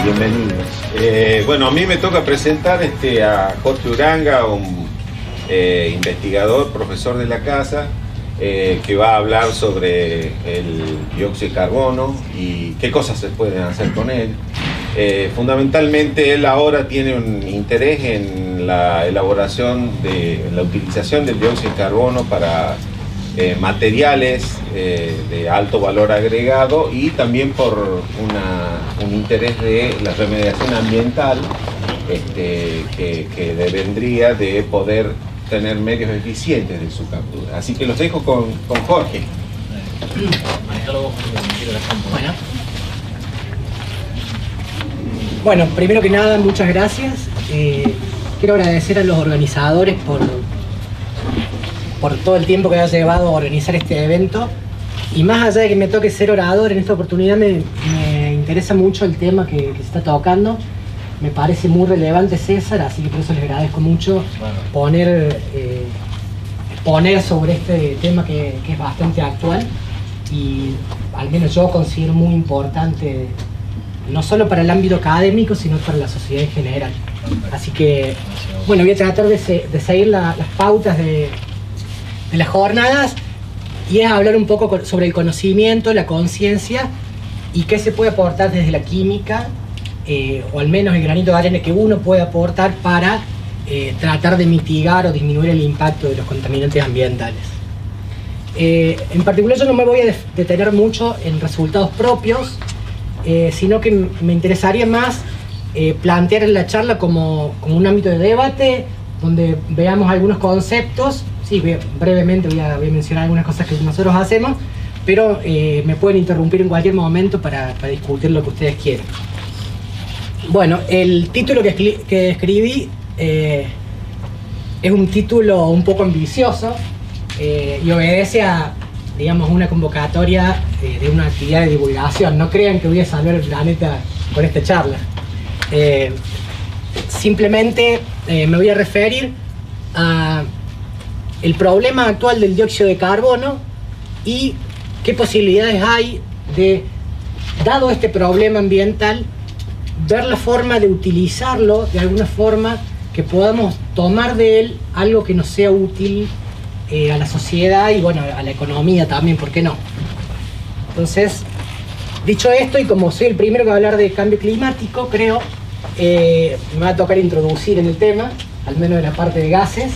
Bienvenidos. Bueno, a mí me toca presentar a Jorge Uranga, un investigador, profesor de la casa, que va a hablar sobre el dióxido de carbono y qué cosas se pueden hacer con él. Fundamentalmente él ahora tiene un interés en la elaboración en la utilización del dióxido de carbono para materiales de alto valor agregado, y también por un interés de la remediación ambiental que devendría de poder tener medios eficientes de su captura. Así que los dejo con Jorge. Bueno, primero que nada, muchas gracias. Quiero agradecer a los organizadores por todo el tiempo que ha llevado a organizar este evento. Y más allá de que me toque ser orador en esta oportunidad, me interesa mucho el tema que se está tocando. Me parece muy relevante, César, así que por eso les agradezco mucho poner sobre este tema que es bastante actual y al menos yo considero muy importante, no solo para el ámbito académico, sino para la sociedad en general. Así que, bueno, voy a tratar de seguir las pautas de las jornadas, y es hablar un poco sobre el conocimiento, la conciencia y qué se puede aportar desde la química, o al menos el granito de arena que uno puede aportar para tratar de mitigar o disminuir el impacto de los contaminantes ambientales. En particular yo no me voy a detener mucho en resultados propios, sino que me interesaría más plantear la charla como un ámbito de debate donde veamos algunos conceptos. Sí, brevemente voy a mencionar algunas cosas que nosotros hacemos, pero me pueden interrumpir en cualquier momento para discutir lo que ustedes quieran. Bueno, el título que escribí es un título un poco ambicioso y obedece a, digamos, una convocatoria de una actividad de divulgación. No crean que voy a salvar el planeta con esta charla. Simplemente me voy a referir a el problema actual del dióxido de carbono y qué posibilidades hay de, dado este problema ambiental, ver la forma de utilizarlo de alguna forma que podamos tomar de él algo que nos sea útil a la sociedad y, bueno, a la economía también, ¿por qué no? Entonces, dicho esto, y como soy el primero que va a hablar de cambio climático, creo, me va a tocar introducir en el tema, al menos en la parte de gases.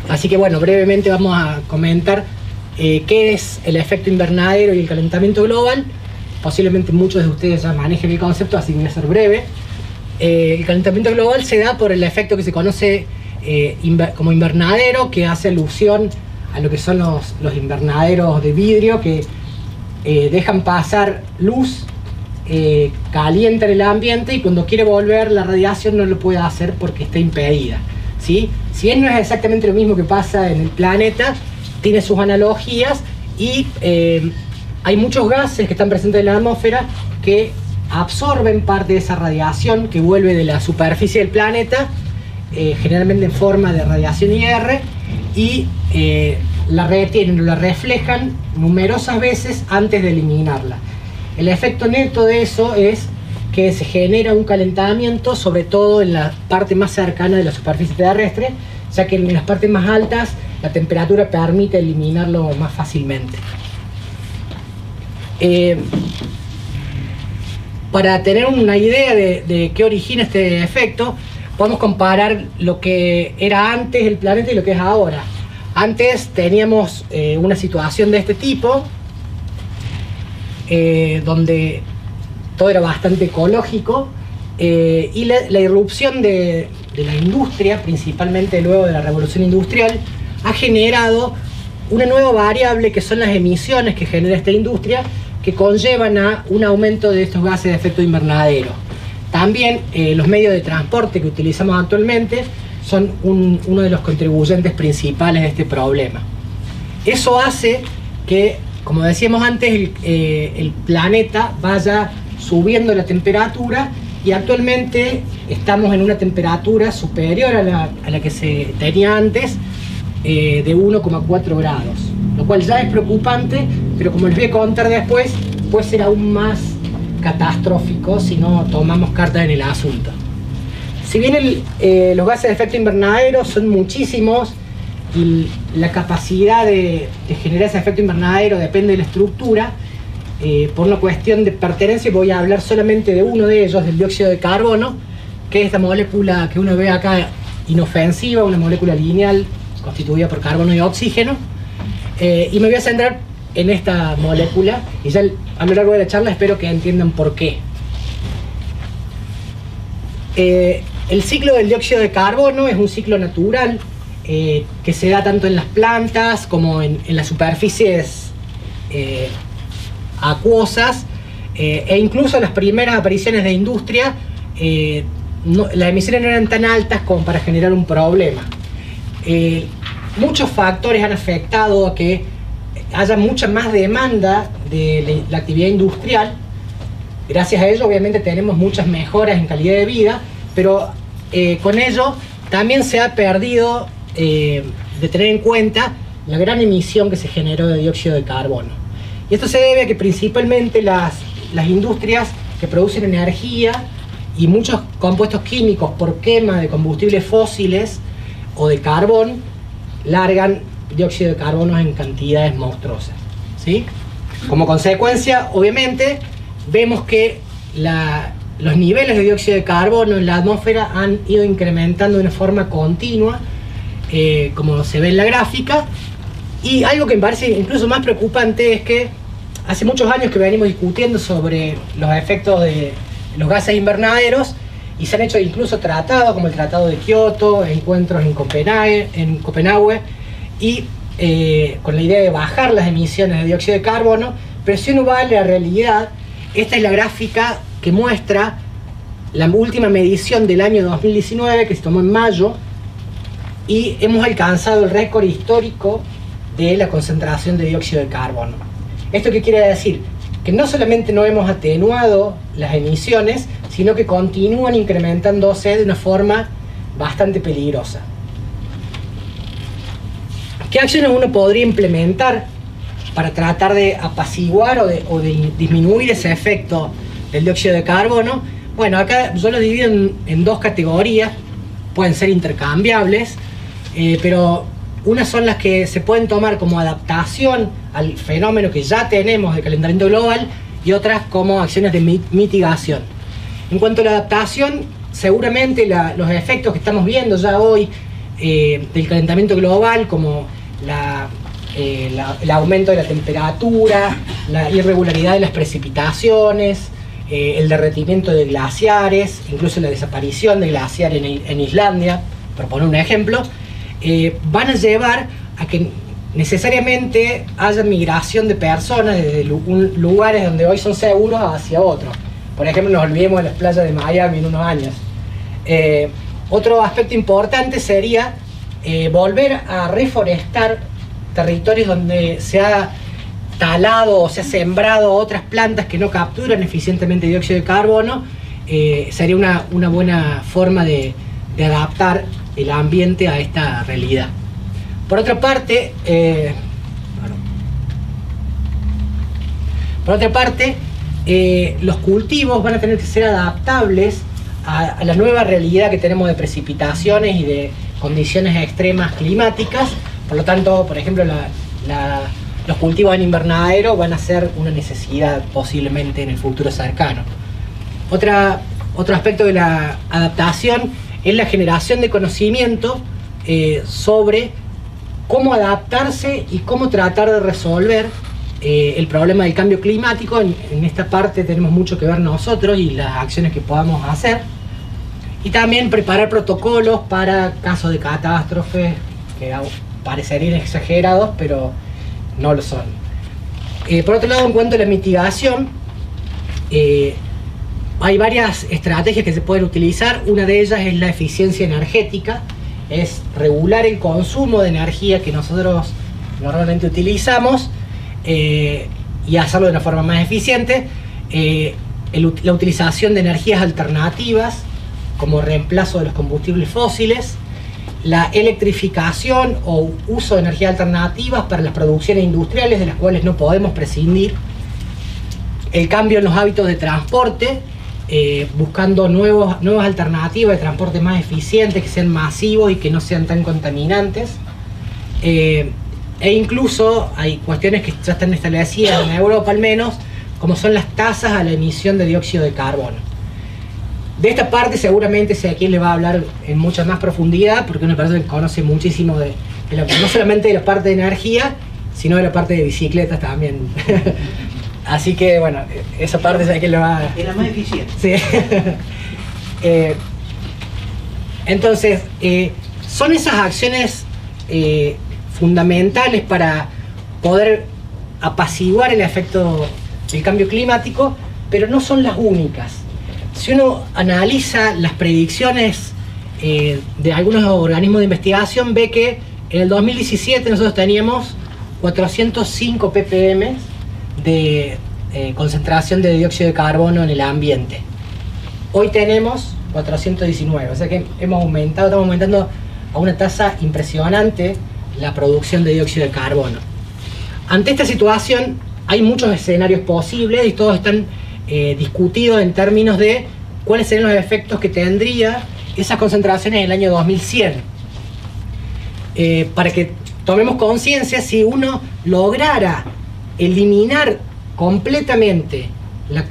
Así que, bueno, brevemente vamos a comentar qué es el efecto invernadero y el calentamiento global. Posiblemente muchos de ustedes ya manejen el concepto, así que voy a ser breve. El calentamiento global se da por el efecto que se conoce como invernadero, que hace alusión a lo que son los invernaderos de vidrio, que dejan pasar luz, calientan el ambiente, y cuando quiere volver la radiación no lo puede hacer porque está impedida, ¿sí? Si bien no es exactamente lo mismo que pasa en el planeta, tiene sus analogías, y hay muchos gases que están presentes en la atmósfera que absorben parte de esa radiación que vuelve de la superficie del planeta, generalmente en forma de radiación IR, y la retienen o la reflejan numerosas veces antes de eliminarla. El efecto neto de eso es que se genera un calentamiento, sobre todo en la parte más cercana de la superficie terrestre, ya que en las partes más altas la temperatura permite eliminarlo más fácilmente. Para tener una idea de qué origina este efecto, podemos comparar lo que era antes el planeta y lo que es ahora. Antes teníamos una situación de este tipo, donde todo era bastante ecológico, y la irrupción de la industria, principalmente luego de la revolución industrial, ha generado una nueva variable que son las emisiones que genera esta industria, que conllevan a un aumento de estos gases de efecto invernadero. También los medios de transporte que utilizamos actualmente son uno de los contribuyentes principales de este problema. Eso hace que, como decíamos antes, el planeta vaya subiendo la temperatura, y actualmente estamos en una temperatura superior a la que se tenía antes, de 1,4 grados, lo cual ya es preocupante, pero como les voy a contar después, puede ser aún más catastrófico si no tomamos cartas en el asunto. Si bien los gases de efecto invernadero son muchísimos y la capacidad de generar ese efecto invernadero depende de la estructura, por una cuestión de pertenencia voy a hablar solamente de uno de ellos, del dióxido de carbono, que es esta molécula que uno ve acá inofensiva, una molécula lineal constituida por carbono y oxígeno, y me voy a centrar en esta molécula y ya a lo largo de la charla espero que entiendan por qué. El ciclo del dióxido de carbono es un ciclo natural que se da tanto en las plantas como en las superficies acuosas, e incluso en las primeras apariciones de industria las emisiones no eran tan altas como para generar un problema. Muchos factores han afectado a que haya mucha más demanda de la actividad industrial. Gracias a ello obviamente tenemos muchas mejoras en calidad de vida, pero con ello también se ha perdido de tener en cuenta la gran emisión que se generó de dióxido de carbono. Y esto se debe a que principalmente las industrias que producen energía y muchos compuestos químicos por quema de combustibles fósiles o de carbón largan dióxido de carbono en cantidades monstruosas, ¿sí? Como consecuencia, obviamente, vemos que los niveles de dióxido de carbono en la atmósfera han ido incrementando de una forma continua, como se ve en la gráfica. Y algo que me parece incluso más preocupante es que hace muchos años que venimos discutiendo sobre los efectos de los gases invernaderos y se han hecho incluso tratados como el Tratado de Kioto, encuentros en Copenhague y con la idea de bajar las emisiones de dióxido de carbono. Pero si uno va a la realidad, esta es la gráfica que muestra la última medición del año 2019 que se tomó en mayo y hemos alcanzado el récord histórico de la concentración de dióxido de carbono. ¿Esto qué quiere decir? Que no solamente no hemos atenuado las emisiones, sino que continúan incrementándose de una forma bastante peligrosa. ¿Qué acciones uno podría implementar para tratar de apaciguar o de disminuir ese efecto del dióxido de carbono? Bueno, acá yo lo divido en dos categorías, pueden ser intercambiables, pero unas son las que se pueden tomar como adaptación al fenómeno que ya tenemos de calentamiento global y otras como acciones de mitigación. En cuanto a la adaptación, seguramente los efectos que estamos viendo ya hoy del calentamiento global, como el aumento de la temperatura, la irregularidad de las precipitaciones, el derretimiento de glaciares, incluso la desaparición de glaciares en Islandia, por poner un ejemplo, van a llevar a que necesariamente haya migración de personas desde lugares donde hoy son seguros hacia otros. Por ejemplo, nos olvidemos de las playas de Miami en unos años. Otro aspecto importante sería volver a reforestar territorios donde se ha talado o se ha sembrado otras plantas que no capturan eficientemente dióxido de carbono. Sería una buena forma de adaptar el ambiente a esta realidad. Por otra parte, los cultivos van a tener que ser adaptables a la nueva realidad que tenemos de precipitaciones y de condiciones extremas climáticas. Por lo tanto, por ejemplo, los cultivos en invernadero van a ser una necesidad posiblemente en el futuro cercano. Otro aspecto de la adaptación es la generación de conocimiento sobre cómo adaptarse y cómo tratar de resolver el problema del cambio climático. En esta parte tenemos mucho que ver nosotros y las acciones que podamos hacer. Y también preparar protocolos para casos de catástrofes que parecerían exagerados, pero no lo son. Por otro lado, en cuanto a la mitigación, hay varias estrategias que se pueden utilizar. Una de ellas es la eficiencia energética, es regular el consumo de energía que nosotros normalmente utilizamos y hacerlo de una forma más eficiente. La utilización de energías alternativas como reemplazo de los combustibles fósiles, la electrificación o uso de energías alternativas para las producciones industriales de las cuales no podemos prescindir, el cambio en los hábitos de transporte, buscando nuevas alternativas de transporte más eficientes, que sean masivos y que no sean tan contaminantes. E incluso hay cuestiones que ya están establecidas en Europa al menos, como son las tasas a la emisión de dióxido de carbono. De esta parte seguramente Ezequiel le va a hablar en mucha más profundidad, porque es una persona que conoce muchísimo no solamente de la parte de energía, sino de la parte de bicicletas también. Así que bueno, esa parte Ezequiel le va a... Era más eficiente. Sí. Entonces, son esas acciones fundamentales para poder apaciguar el efecto del cambio climático, pero no son las únicas. Si uno analiza las predicciones de algunos organismos de investigación, ve que en el 2017 nosotros teníamos 405 ppm de concentración de dióxido de carbono en el ambiente. Hoy tenemos 419, o sea que estamos aumentando a una tasa impresionante la producción de dióxido de carbono. Ante esta situación hay muchos escenarios posibles y todos están discutidos en términos de cuáles serían los efectos que tendría esas concentraciones en el año 2100. Para que tomemos conciencia, si uno lograra eliminar completamente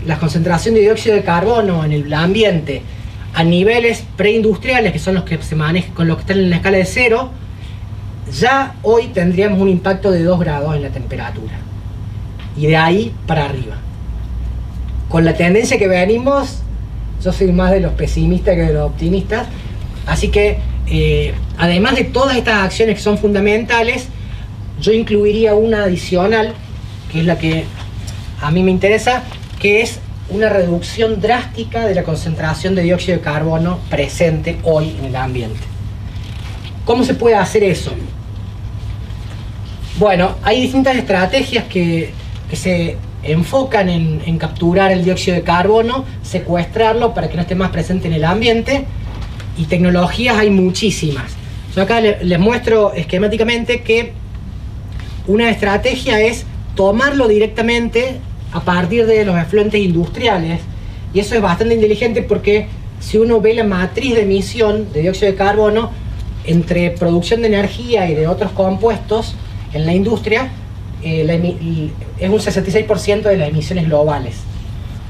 la concentración de dióxido de carbono en el ambiente a niveles preindustriales, que son los que se manejan con los que están en la escala de 0, ya hoy tendríamos un impacto de 2 grados en la temperatura. Y de ahí para arriba. Con la tendencia que venimos, yo soy más de los pesimistas que de los optimistas. Así que, además de todas estas acciones que son fundamentales, yo incluiría una adicional, que es la que a mí me interesa, que es una reducción drástica de la concentración de dióxido de carbono presente hoy en el ambiente. ¿Cómo se puede hacer eso? Bueno, hay distintas estrategias que se enfocan en capturar el dióxido de carbono, secuestrarlo para que no esté más presente en el ambiente, y tecnologías hay muchísimas. Yo acá les muestro esquemáticamente que una estrategia es tomarlo directamente a partir de los efluentes industriales, y eso es bastante inteligente porque si uno ve la matriz de emisión de dióxido de carbono entre producción de energía y de otros compuestos en la industria, es un 66% de las emisiones globales.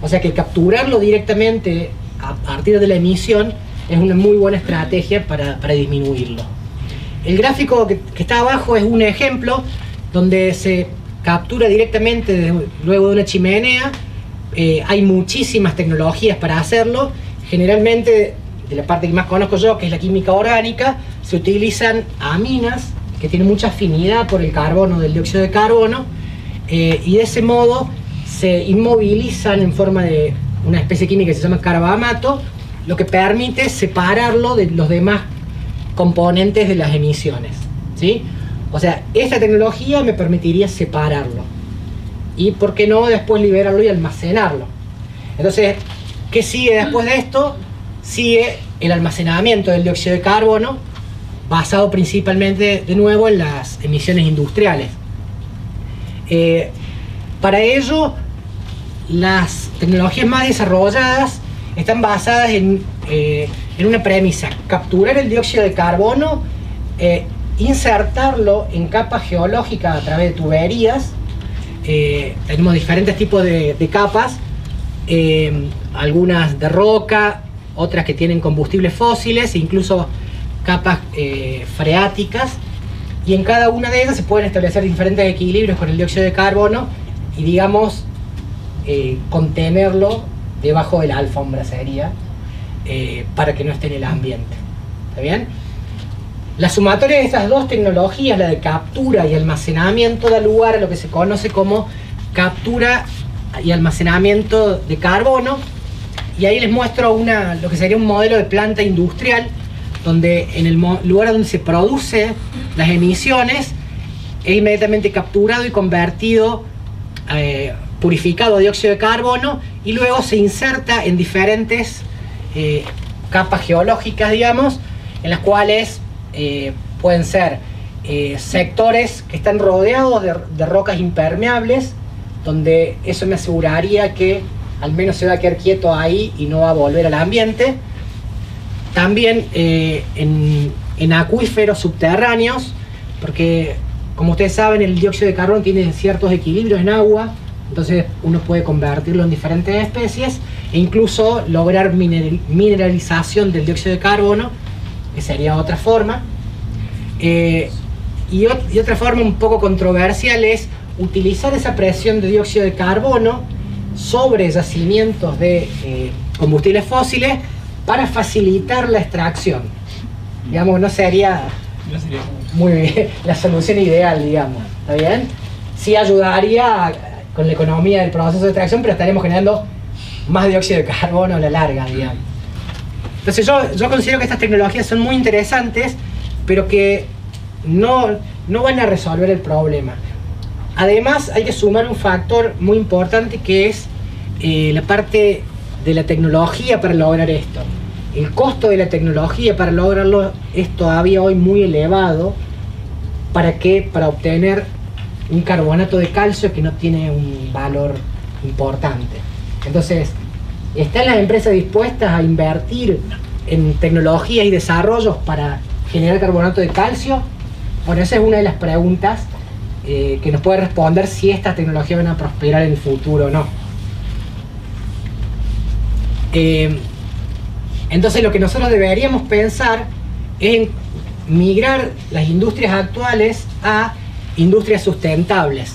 O sea que capturarlo directamente a partir de la emisión es una muy buena estrategia para disminuirlo. El gráfico que está abajo es un ejemplo donde se captura directamente luego de una chimenea. Hay muchísimas tecnologías para hacerlo. Generalmente, de la parte que más conozco yo, que es la química orgánica, se utilizan aminas que tienen mucha afinidad por el carbono, del dióxido de carbono, y de ese modo se inmovilizan en forma de una especie química que se llama carbamato, lo que permite separarlo de los demás componentes de las emisiones, ¿sí? O sea, esta tecnología me permitiría separarlo y, ¿por qué no, después liberarlo y almacenarlo? Entonces, ¿qué sigue después de esto? Sigue el almacenamiento del dióxido de carbono, basado principalmente, de nuevo, en las emisiones industriales. Para ello, las tecnologías más desarrolladas están basadas en una premisa: capturar el dióxido de carbono, insertarlo en capas geológicas a través de tuberías. Tenemos diferentes tipos de capas, algunas de roca, otras que tienen combustibles fósiles, incluso capas freáticas, y en cada una de ellas se pueden establecer diferentes equilibrios con el dióxido de carbono y, digamos, contenerlo debajo de la alfombra sería, para que no esté en el ambiente. ¿Está bien? La sumatoria de estas dos tecnologías, la de captura y almacenamiento, da lugar a lo que se conoce como captura y almacenamiento de carbono, y ahí les muestro lo que sería un modelo de planta industrial, donde en el lugar donde se produce las emisiones es inmediatamente capturado y convertido, purificado a dióxido de carbono, y luego se inserta en diferentes capas geológicas, digamos, en las cuales pueden ser sectores que están rodeados de rocas impermeables, donde eso me aseguraría que al menos se va a quedar quieto ahí y no va a volver al ambiente. También en acuíferos subterráneos, porque como ustedes saben el dióxido de carbono tiene ciertos equilibrios en agua, entonces uno puede convertirlo en diferentes especies e incluso lograr mineralización del dióxido de carbono, que sería otra forma. Y otra forma un poco controversial es utilizar esa presión de dióxido de carbono sobre yacimientos de combustibles fósiles para facilitar la extracción. Digamos, no sería muy bien la solución ideal, digamos, ¿está bien? Sí ayudaría con la economía del proceso de extracción, pero estaríamos generando más dióxido de carbono a la larga, digamos. Entonces yo considero que estas tecnologías son muy interesantes, pero que no van a resolver el problema. Además hay que sumar un factor muy importante que es la parte de la tecnología para lograr esto. El costo de la tecnología para lograrlo es todavía hoy muy elevado. ¿Para qué? Para obtener un carbonato de calcio que no tiene un valor importante. Entonces, ¿están las empresas dispuestas a invertir en tecnologías y desarrollos para generar carbonato de calcio? Bueno, esa es una de las preguntas que nos puede responder si estas tecnologías van a prosperar en el futuro o no. Entonces lo que nosotros deberíamos pensar es en migrar las industrias actuales a industrias sustentables.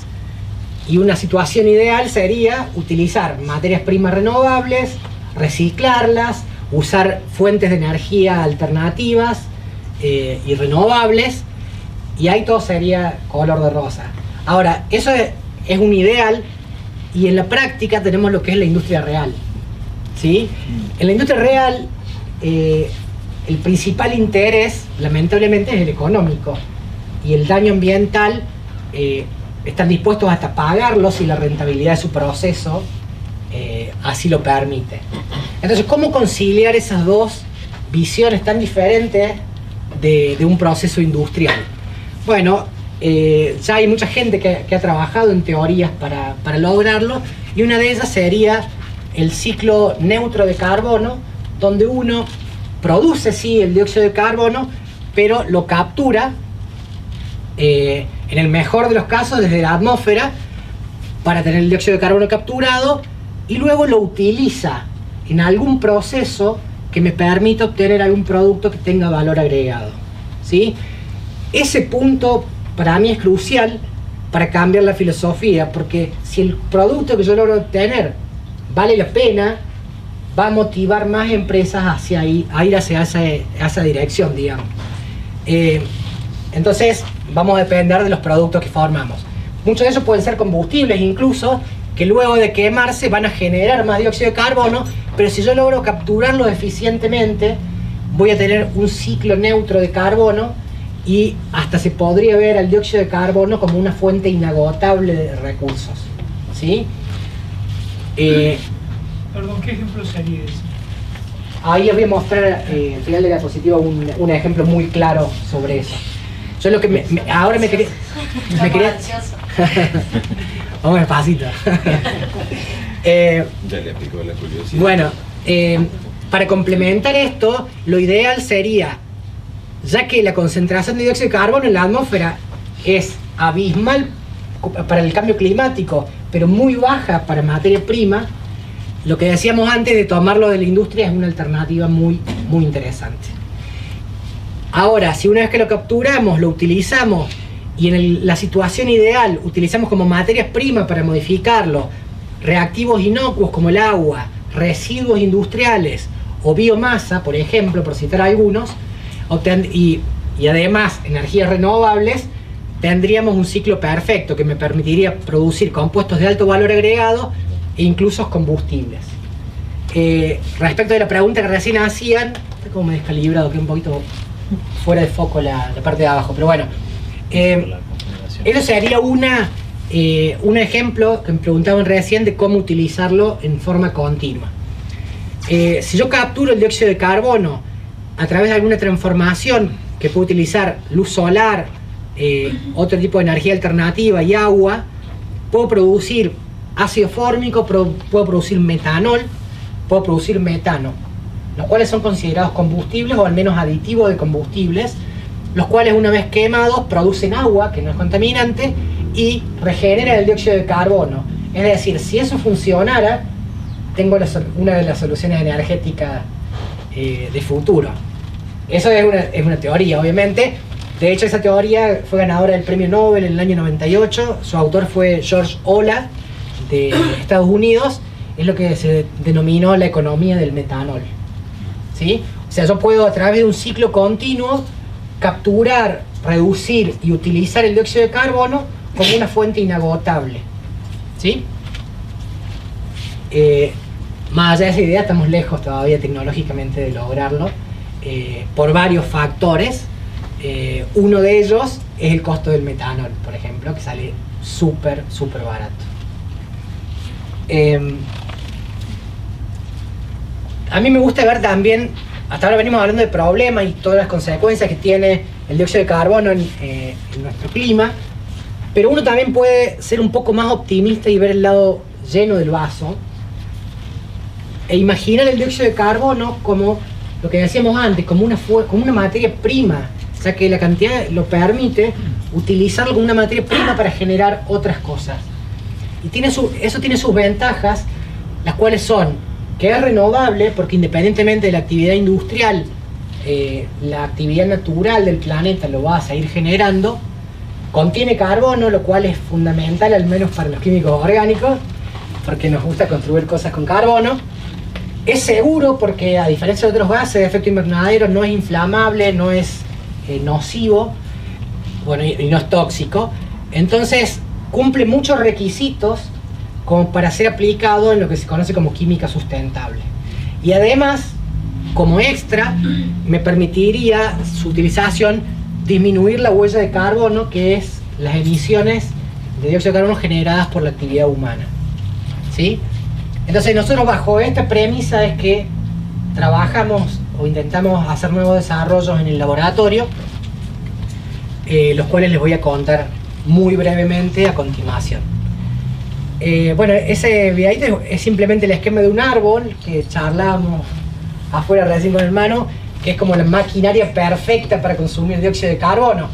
Y una situación ideal sería utilizar materias primas renovables, reciclarlas, usar fuentes de energía alternativas y renovables, y ahí todo sería color de rosa. Ahora, eso es un ideal, y en la práctica tenemos lo que es la industria real, ¿sí? En la industria real, el principal interés, lamentablemente, es el económico, y el daño ambiental están dispuestos hasta a pagarlo si la rentabilidad de su proceso así lo permite. Entonces, ¿cómo conciliar esas dos visiones tan diferentes de un proceso industrial? Bueno, ya hay mucha gente que ha trabajado en teorías para lograrlo, y una de ellas sería el ciclo neutro de carbono, donde uno produce sí el dióxido de carbono, pero lo captura en el mejor de los casos desde la atmósfera para tener el dióxido de carbono capturado, y luego lo utiliza en algún proceso que me permita obtener algún producto que tenga valor agregado, ¿sí? Ese punto para mí es crucial para cambiar la filosofía, porque si el producto que yo logro obtener vale la pena, va a motivar más empresas a ir hacia esa dirección, digamos. Entonces vamos a depender de los productos que formamos. Muchos de ellos pueden ser combustibles incluso, que luego de quemarse van a generar más dióxido de carbono, pero si yo logro capturarlo eficientemente, voy a tener un ciclo neutro de carbono, y hasta se podría ver al dióxido de carbono como una fuente inagotable de recursos, ¿sí? Perdón, ¿qué ejemplo sería ese? Ahí les voy a mostrar al final de la diapositiva un ejemplo muy claro sobre eso. Yo lo que ahora me quería... Vamos despacito. Ya le aplicó la curiosidad. Bueno, para complementar esto, lo ideal sería, ya que la concentración de dióxido de carbono en la atmósfera es abismal para el cambio climático, pero muy baja para materia prima, lo que decíamos antes de tomarlo de la industria es una alternativa muy interesante. Ahora, si una vez que lo capturamos, lo utilizamos, y en la situación ideal utilizamos como materias primas para modificarlo reactivos inocuos como el agua, residuos industriales o biomasa, por ejemplo, por citar algunos, y además energías renovables, tendríamos un ciclo perfecto que me permitiría producir compuestos de alto valor agregado e incluso combustibles. Respecto de la pregunta que recién hacían, está como me descalibrado, que un poquito fuera de foco la parte de abajo, pero bueno, eso sería un ejemplo que me preguntaban recién de cómo utilizarlo en forma continua. Si yo capturo el dióxido de carbono a través de alguna transformación que puedo utilizar luz solar, otro tipo de energía alternativa y agua, puedo producir ácido fórmico, puedo producir metanol, puedo producir metano, los cuales son considerados combustibles o al menos aditivos de combustibles, los cuales una vez quemados producen agua, que no es contaminante, y regeneran el dióxido de carbono. Es decir, si eso funcionara, tengo una de las soluciones energéticas de futuro. Eso es una teoría, obviamente. De hecho, esa teoría fue ganadora del premio Nobel en el año 98. Su autor fue George Olah, de Estados Unidos. Es lo que se denominó la economía del metanol, ¿sí? O sea, yo puedo a través de un ciclo continuo capturar, reducir y utilizar el dióxido de carbono como una fuente inagotable, ¿sí? Más allá de esa idea, estamos lejos todavía tecnológicamente de lograrlo, por varios factores. Uno de ellos es el costo del metanol, por ejemplo, que sale súper barato. A mí me gusta ver también, hasta ahora venimos hablando de problemas y todas las consecuencias que tiene el dióxido de carbono en nuestro clima, pero uno también puede ser un poco más optimista y ver el lado lleno del vaso e imaginar el dióxido de carbono como lo que decíamos antes, como una materia prima, o sea que la cantidad lo permite utilizarlo como una materia prima para generar otras cosas. Y eso tiene sus ventajas, las cuales son que es renovable, porque independientemente de la actividad industrial, la actividad natural del planeta lo va a seguir generando. Contiene carbono, lo cual es fundamental, al menos para los químicos orgánicos, porque nos gusta construir cosas con carbono. Es seguro porque, a diferencia de otros gases de efecto invernadero, no es inflamable, no es nocivo, bueno, y no es tóxico. Entonces cumple muchos requisitos como para ser aplicado en lo que se conoce como química sustentable. Y además, como extra, me permitiría su utilización disminuir la huella de carbono, que es las emisiones de dióxido de carbono generadas por la actividad humana, ¿sí? Entonces nosotros, bajo esta premisa, es que trabajamos o intentamos hacer nuevos desarrollos en el laboratorio, los cuales les voy a contar muy brevemente a continuación. Bueno, ese videito es simplemente el esquema de un árbol que charlamos afuera recién con el hermano, que es como la maquinaria perfecta para consumir dióxido de carbono.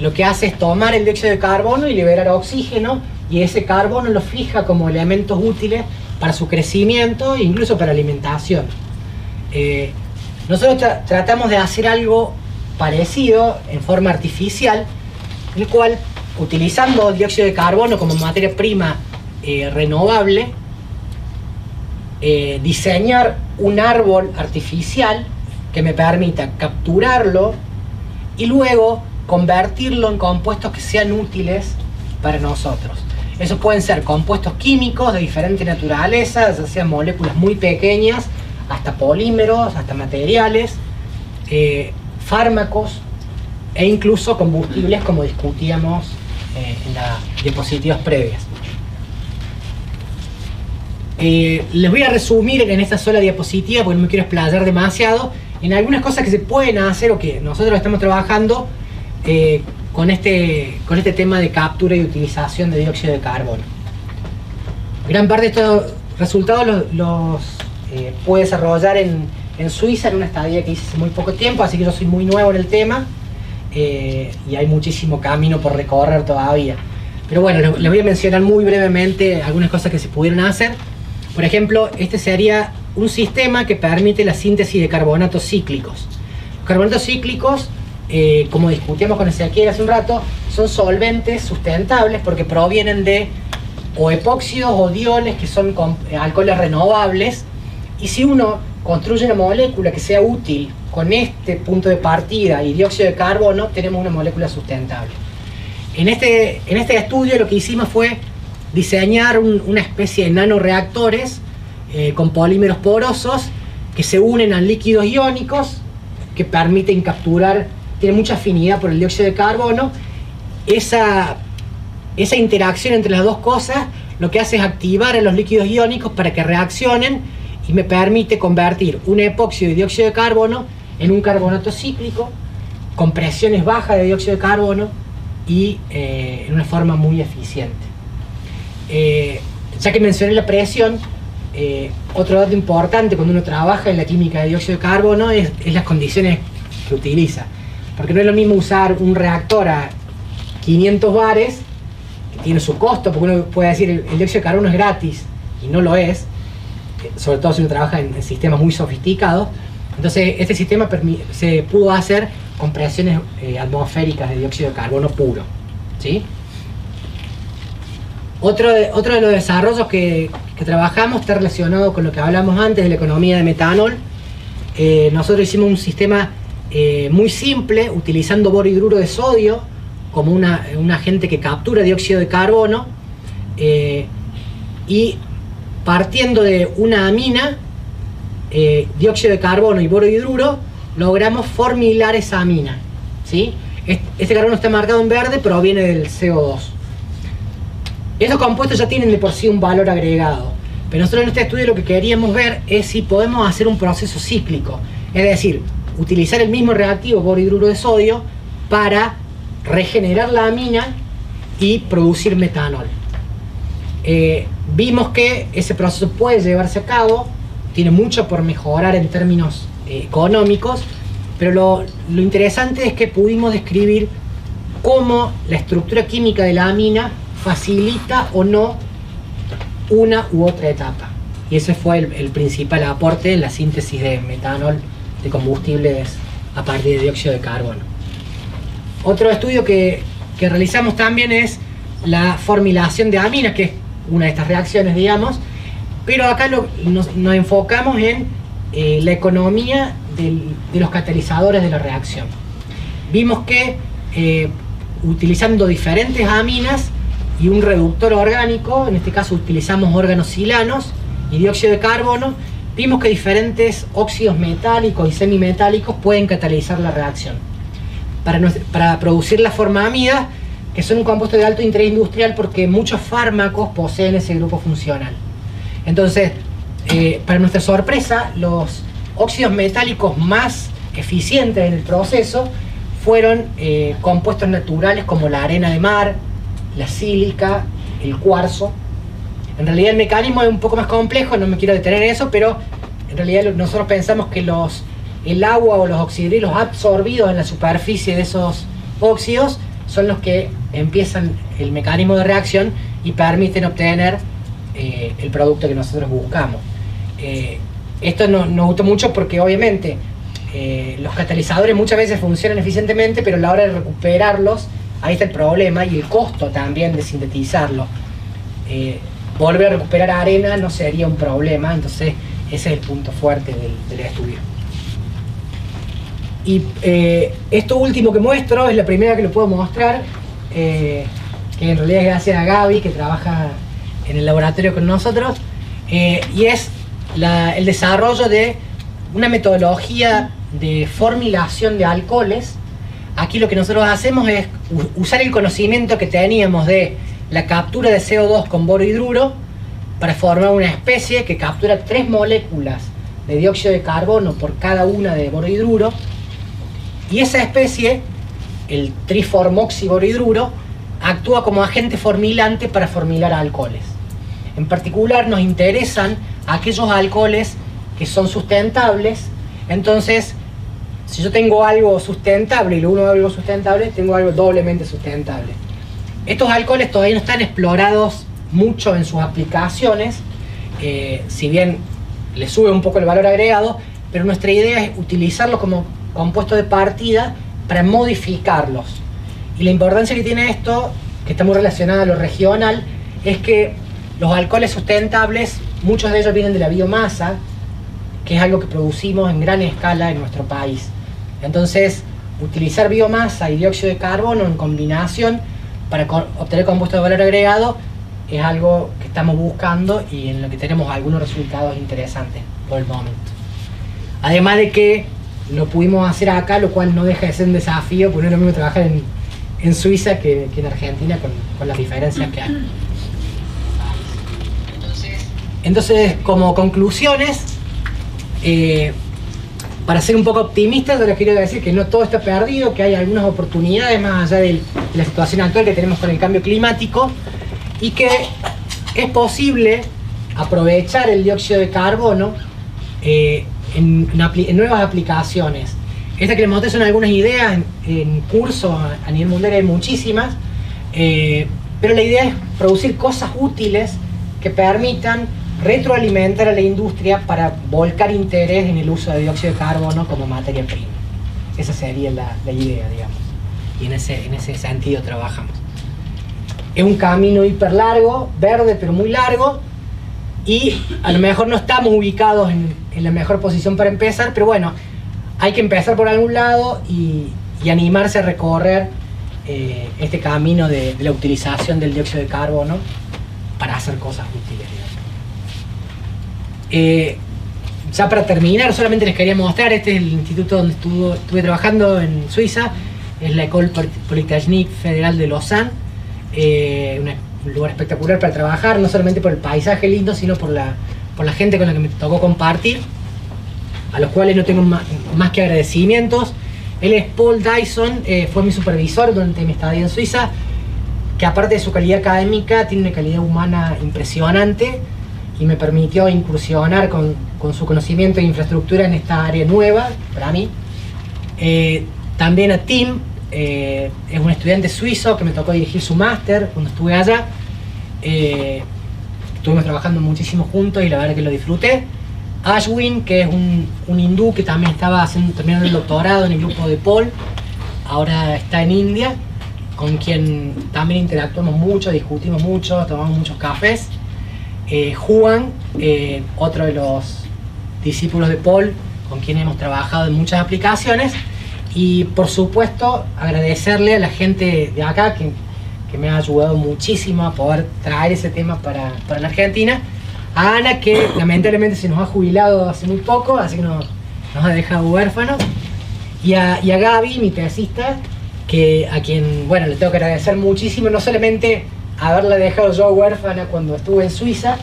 Lo que hace es tomar el dióxido de carbono y liberar oxígeno, y ese carbono lo fija como elementos útiles para su crecimiento e incluso para alimentación. Nosotros tratamos de hacer algo parecido en forma artificial, en el cual, utilizando el dióxido de carbono como materia prima renovable, diseñar un árbol artificial que me permita capturarlo y luego convertirlo en compuestos que sean útiles para nosotros. Esos pueden ser compuestos químicos de diferente naturaleza, ya sean moléculas muy pequeñas, hasta polímeros, hasta materiales, fármacos e incluso combustibles, como discutíamos en las diapositivas previas. Les voy a resumir en esta sola diapositiva, porque no me quiero explayar demasiado, en algunas cosas que se pueden hacer o que nosotros estamos trabajando con este tema de captura y utilización de dióxido de carbono. Gran parte de estos resultados los pude desarrollar en Suiza, en una estadía que hice hace muy poco tiempo, así que yo soy muy nuevo en el tema y hay muchísimo camino por recorrer todavía. Pero bueno, les voy a mencionar muy brevemente algunas cosas que se pudieron hacer. Por ejemplo, este sería un sistema que permite la síntesis de carbonatos cíclicos. Los carbonatos cíclicos, como discutíamos con Ezequiel hace un rato, son solventes sustentables porque provienen de o epóxidos o dioles, que son alcoholes renovables, y si uno construye una molécula que sea útil con este punto de partida y dióxido de carbono, tenemos una molécula sustentable. En este estudio lo que hicimos fue diseñar una especie de nanoreactores con polímeros porosos que se unen a líquidos iónicos que permiten capturar, tiene mucha afinidad por el dióxido de carbono. Esa interacción entre las dos cosas lo que hace es activar a los líquidos iónicos para que reaccionen y me permite convertir un epóxido de dióxido de carbono en un carbonato cíclico con presiones bajas de dióxido de carbono y en una forma muy eficiente. ya que mencioné la presión, otro dato importante cuando uno trabaja en la química de dióxido de carbono es las condiciones que utiliza. Porque no es lo mismo usar un reactor a 500 bares, que tiene su costo, porque uno puede decir el dióxido de carbono es gratis, y no lo es, sobre todo si uno trabaja en sistemas muy sofisticados. Entonces este sistema se pudo hacer con presiones atmosféricas de dióxido de carbono puro, ¿sí? Otro de los desarrollos que trabajamos está relacionado con lo que hablamos antes de la economía de metanol. Nosotros hicimos un sistema muy simple, utilizando borhidruro de sodio como un agente que captura dióxido de carbono, y partiendo de una amina, dióxido de carbono y borhidruro, logramos formilar esa amina, ¿sí? Este carbono está marcado en verde, proviene del CO2. Esos compuestos ya tienen de por sí un valor agregado, pero nosotros en este estudio lo que queríamos ver es si podemos hacer un proceso cíclico, es decir, utilizar el mismo reactivo borhidruro de sodio para regenerar la amina y producir metanol. Vimos que ese proceso puede llevarse a cabo, tiene mucho por mejorar en términos económicos, pero lo interesante es que pudimos describir cómo la estructura química de la amina facilita o no una u otra etapa. Y ese fue el principal aporte en la síntesis de metanol de combustibles a partir de dióxido de carbono. Otro estudio que realizamos también es la formilación de aminas, que es una de estas reacciones, digamos, pero acá nos enfocamos en la economía de los catalizadores de la reacción. Vimos que utilizando diferentes aminas y un reductor orgánico, en este caso utilizamos organosilanos y dióxido de carbono, vimos que diferentes óxidos metálicos y semimetálicos pueden catalizar la reacción para producir la formamidas, que son un compuesto de alto interés industrial porque muchos fármacos poseen ese grupo funcional. Entonces, para nuestra sorpresa, los óxidos metálicos más eficientes en el proceso fueron compuestos naturales como la arena de mar, la sílica, el cuarzo. En realidad el mecanismo es un poco más complejo, no me quiero detener en eso, pero en realidad nosotros pensamos que el agua o los oxidrilos absorbidos en la superficie de esos óxidos son los que empiezan el mecanismo de reacción y permiten obtener el producto que nosotros buscamos. Esto nos gustó mucho porque obviamente los catalizadores muchas veces funcionan eficientemente, pero a la hora de recuperarlos, ahí está el problema y el costo también de sintetizarlo. Volver a recuperar arena no sería un problema, entonces ese es el punto fuerte del estudio. Y esto último que muestro es la primera que lo puedo mostrar, que en realidad es gracias a Gaby, que trabaja en el laboratorio con nosotros, y es el desarrollo de una metodología de formilación de alcoholes. Aquí lo que nosotros hacemos es usar el conocimiento que teníamos de la captura de CO2 con borhidruro para formar una especie que captura 3 moléculas de dióxido de carbono por cada una de borhidruro, y esa especie, el triformoxiborhidruro, actúa como agente formilante para formilar alcoholes. En particular nos interesan aquellos alcoholes que son sustentables. Entonces, si yo tengo algo sustentable y lo uno algo sustentable, tengo algo doblemente sustentable. Estos alcoholes todavía no están explorados mucho en sus aplicaciones, si bien le sube un poco el valor agregado, pero nuestra idea es utilizarlos como compuesto de partida para modificarlos. Y la importancia que tiene esto, que está muy relacionada a lo regional, es que los alcoholes sustentables, muchos de ellos vienen de la biomasa, que es algo que producimos en gran escala en nuestro país. Entonces, utilizar biomasa y dióxido de carbono en combinación para obtener compuesto de valor agregado es algo que estamos buscando y en lo que tenemos algunos resultados interesantes por el momento. Además de que lo pudimos hacer acá, lo cual no deja de ser un desafío, porque no es lo mismo trabajar en Suiza que en Argentina con las diferencias que hay. Entonces, como conclusiones, para ser un poco optimista, yo les quiero decir que no todo está perdido, que hay algunas oportunidades más allá de la situación actual que tenemos con el cambio climático, y que es posible aprovechar el dióxido de carbono en nuevas aplicaciones. Esta que les mostré son algunas ideas, en curso a nivel mundial hay muchísimas, pero la idea es producir cosas útiles que permitan retroalimentar a la industria para volcar interés en el uso de dióxido de carbono como materia prima. Esa sería la idea, digamos, y en ese sentido trabajamos. Es un camino hiper largo, verde pero muy largo, y a lo mejor no estamos ubicados en la mejor posición para empezar, pero bueno, hay que empezar por algún lado y animarse a recorrer este camino de la utilización del dióxido de carbono para hacer cosas útiles, digamos. Ya para terminar, solamente les quería mostrar, este es el instituto donde estuve trabajando en Suiza, es la École Polytechnique Federal de Lausanne, un lugar espectacular para trabajar, no solamente por el paisaje lindo, sino por la gente con la que me tocó compartir, a los cuales no tengo más que agradecimientos. Él es Paul Dyson, fue mi supervisor durante mi estadía en Suiza, que aparte de su calidad académica, tiene una calidad humana impresionante y me permitió incursionar con su conocimiento de infraestructura en esta área nueva para mí. También a Tim, es un estudiante suizo que me tocó dirigir su máster cuando estuve allá. Estuvimos trabajando muchísimo juntos y la verdad que lo disfruté. Ashwin, que es un hindú que también estaba terminando el doctorado en el grupo de Paul, ahora está en India, con quien también interactuamos mucho, discutimos mucho, tomamos muchos cafés. Juan, otro de los discípulos de Paul, con quien hemos trabajado en muchas aplicaciones. Y por supuesto agradecerle a la gente de acá que me ha ayudado muchísimo a poder traer ese tema para la Argentina. A Ana, que lamentablemente se nos ha jubilado hace muy poco, así que nos ha dejado huérfanos. Y a Gaby, mi tesista, a quien, bueno, le tengo que agradecer muchísimo, no solamente haberla dejado yo huérfana cuando estuve en Suiza,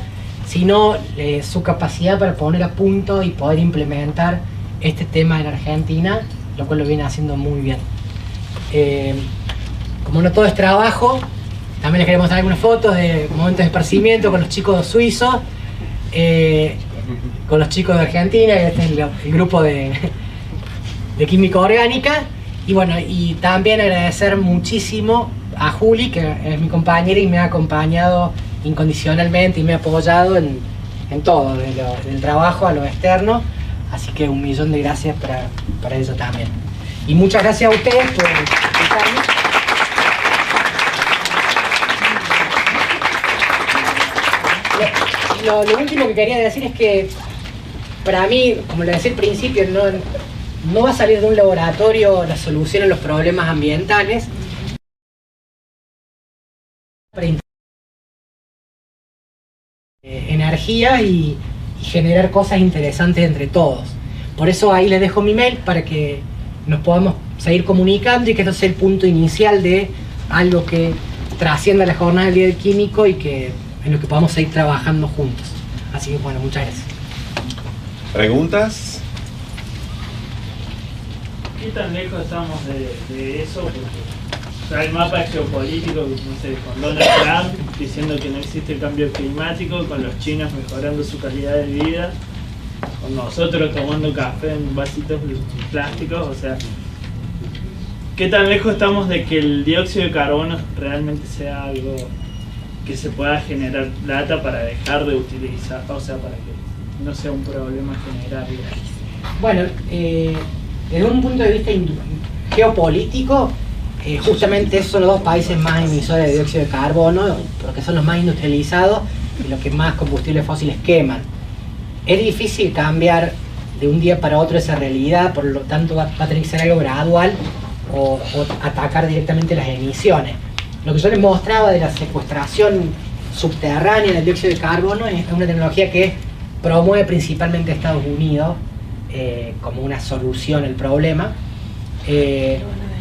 sino su capacidad para poner a punto y poder implementar este tema en Argentina, lo cual lo viene haciendo muy bien. Como no todo es trabajo, también les quería mostrar algunas fotos de momentos de esparcimiento con los chicos suizos, con los chicos de Argentina, que este es el grupo de química orgánica. Y bueno, y también agradecer muchísimo a Juli, que es mi compañera y me ha acompañado incondicionalmente y me ha apoyado en todo, del trabajo a lo externo. Así que 1.000.000 de gracias para eso también. Y muchas gracias a ustedes por escucharme. Lo último que quería decir es que para mí, como le decía al principio, no va a salir de un laboratorio la solución a los problemas ambientales. Energía y generar cosas interesantes entre todos. Por eso ahí les dejo mi mail para que nos podamos seguir comunicando y que esto sea el punto inicial de algo que trascienda la jornada del Día del Químico y que en lo que podamos seguir trabajando juntos. Así que bueno, muchas gracias. ¿Preguntas? ¿Qué tan lejos estamos de eso? Porque, o sea, el mapa geopolítico, no sé, con Donald Trump diciendo que no existe el cambio climático, con los chinos mejorando su calidad de vida, con nosotros tomando café en vasitos plásticos, o sea, ¿qué tan lejos estamos de que el dióxido de carbono realmente sea algo que se pueda generar plata para dejar de utilizar, o sea, para que no sea un problema generarlo? Bueno, desde un punto de vista geopolítico, justamente esos son los dos países más emisores de dióxido de carbono, porque son los más industrializados y los que más combustibles fósiles queman. Es difícil cambiar de un día para otro esa realidad, por lo tanto va a tener que ser algo gradual o atacar directamente las emisiones. Lo que yo les mostraba de la secuestración subterránea del dióxido de carbono es una tecnología que promueve principalmente Estados Unidos como una solución al problema,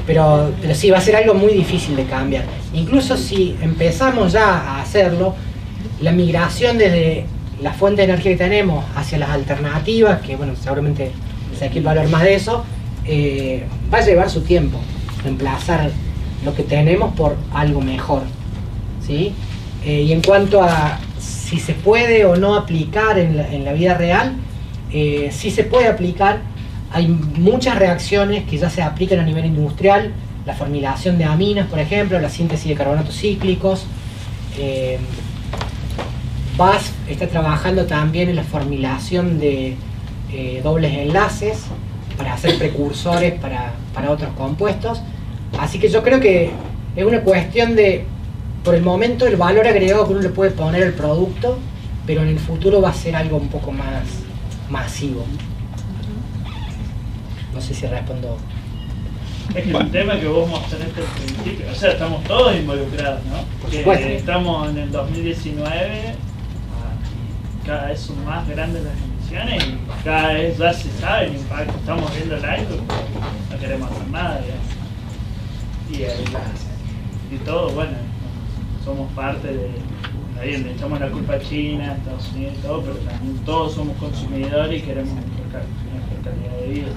pero sí va a ser algo muy difícil de cambiar. Incluso si empezamos ya a hacerlo, la migración desde la fuente de energía que tenemos hacia las alternativas, que bueno, seguramente se quiere hablar más de eso, va a llevar su tiempo, reemplazar lo que tenemos por algo mejor, ¿sí? Y en cuanto a si se puede o no aplicar en la vida real, sí se puede aplicar. Hay muchas reacciones que ya se aplican a nivel industrial, la formilación de aminas, por ejemplo, la síntesis de carbonatos cíclicos. BASF está trabajando también en la formilación de dobles enlaces para hacer precursores para otros compuestos. Así que yo creo que es una cuestión de, por el momento, el valor agregado que uno le puede poner al producto, pero en el futuro va a ser algo un poco más masivo. No sé si respondo. Es que un tema que vos mostraste al principio, o sea, estamos todos involucrados, ¿no? Por Que supuesto. estamos en el 2019, y cada vez son más grandes las emisiones y cada vez ya se sabe el impacto. Estamos viendo el aire, no queremos hacer nada, y todo, bueno, somos parte de. Ahí le echamos la culpa a China, a Estados Unidos y todo, pero también todos somos consumidores y queremos mejor calidad de vida.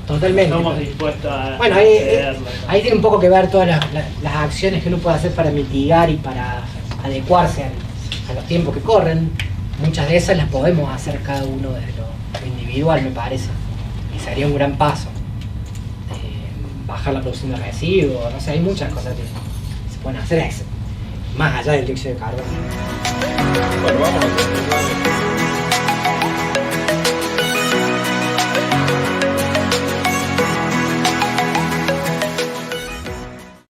Totalmente. Estamos dispuestos a Bueno, ahí tiene un poco que ver todas las acciones que uno puede hacer para mitigar y para adecuarse a los tiempos que corren. Muchas de esas las podemos hacer cada uno desde lo individual, me parece. Y sería un gran paso. Bajar la producción de residuos, no sé, hay muchas cosas que se pueden hacer más allá del dióxido de carbono. Bueno, vamos a